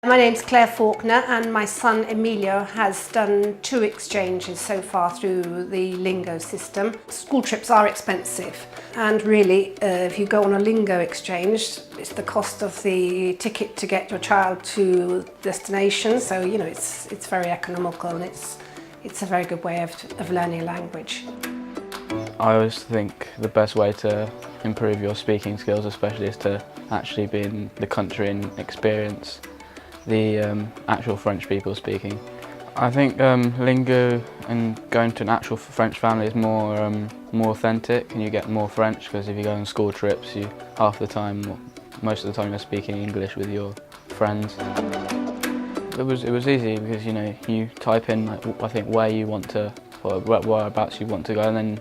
My name's Claire Faulkner and my son Emilio has done 2 exchanges so far through the Lingoo system. School trips are expensive and really if you go on a Lingoo exchange it's the cost of the ticket to get your child to destination, so you know it's very economical and it's a very good way of learning a language. I always think the best way to improve your speaking skills especially is to actually be in the country and experience the actual French people speaking. I think Lingoo and going to an actual French family is more authentic, and you get more French because if you go on school trips, most of the time you're speaking English with your friends. It was easy because you type in I think where you want to, or whereabouts you want to go, and then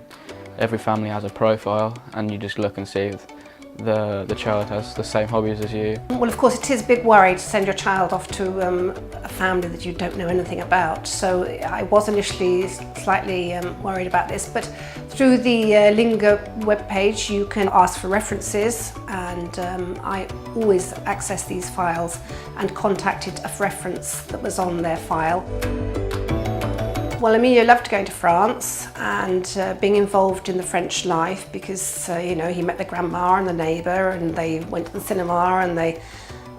every family has a profile, and you just look and see if the child has the same hobbies as you. Well, of course it is a big worry to send your child off to a family that you don't know anything about, so I was initially slightly worried about this, but through the Lingoo webpage you can ask for references, and I always access these files and contacted a reference that was on their file. Well, Emilio loved going to France and being involved in the French life because he met the grandma and the neighbour, and they went to the cinema and they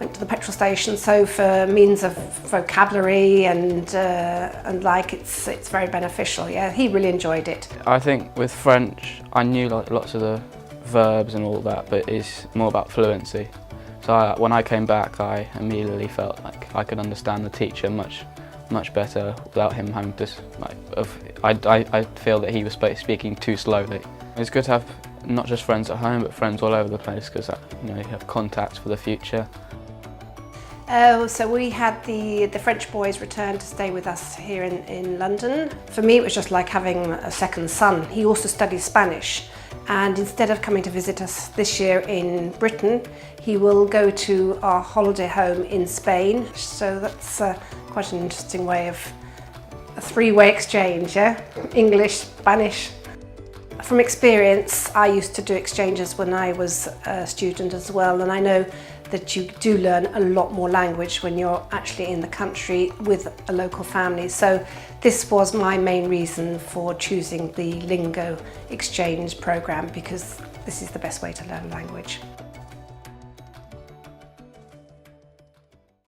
went to the petrol station. So for means of vocabulary and it's very beneficial. Yeah, he really enjoyed it. I think with French, I knew lots of the verbs and all that, but it's more about fluency. So when I came back, I immediately felt like I could understand the teacher much better without him having to, I feel that he was speaking too slowly. It's good to have not just friends at home but friends all over the place because you have contacts for the future. So we had the French boys return to stay with us here in London. For me it was just like having a second son. He also studies Spanish, and instead of coming to visit us this year in Britain, he will go to our holiday home in Spain. So that's quite an interesting way of a 3-way exchange, yeah? English, Spanish. From experience, I used to do exchanges when I was a student as well, and I know that you do learn a lot more language when you're actually in the country with a local family. So this was my main reason for choosing the Lingoo exchange program, because this is the best way to learn a language.